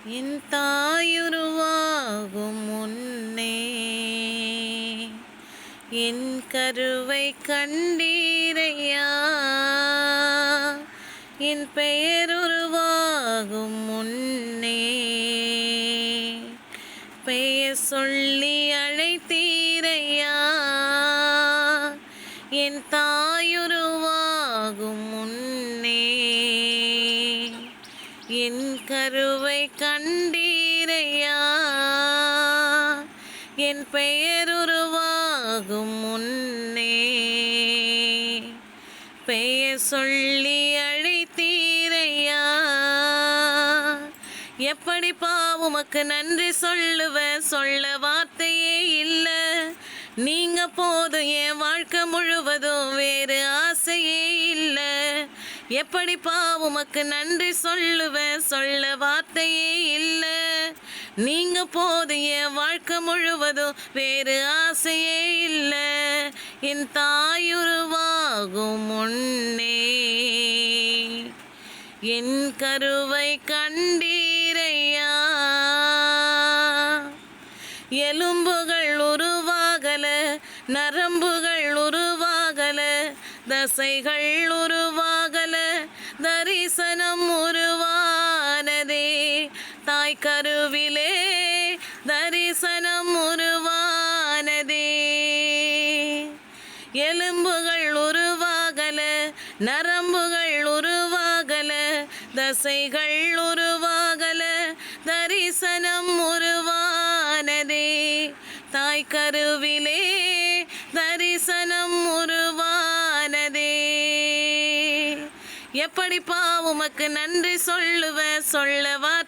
என் தாயுருவாகும் முன்னே என் கருவை கண்டீரையா. என் பெயர் உருவாகும் முன்னே பெயர் சொல்லி அழைத்தீரையா. என் தாயுருவாகும் முன்னே என் கருவை கண்டீரையா. என் பெயர் உருவாகும் முன்னே பெயர் சொல்லி அழைத்தீரையா. எப்படிப்பா உமக்கு நன்றி சொல்லுவேன், சொல்ல வார்த்தையே இல்லை. நீங்க போதும், என் வாழ்க்கை முழுவதும் வேறு ஆசையே இல்லை. எப்படிப்பா உமக்கு நன்றி சொல்லுவேன், சொல்ல வார்த்தையே இல்லை. நீங்க போதும், என் வாழ்க்கை முழுவதும் வேறு ஆசையே இல்லை. என் தாயுருவாகும் முன்னே என் கருவை கண்டீரையா. எலும்புகள் உருவாகல, நரம்புகள் உருவாகல, தசைகள் உருவாகல, தரிசனம் உருவானதே. தாய் கருவிலே தரிசனம் உருவானதே. எலும்புகள் உருவாகல, நரம்புகள் உருவாகல, தசைகள் உருவாகல, தரிசனம் உருவானதே. தாய் கருவிலே தரிசனம் உருவானதே. எப்படிப்பா உமக்கு நன்றி சொல்லுவேன், சொல்ல வார்த்தை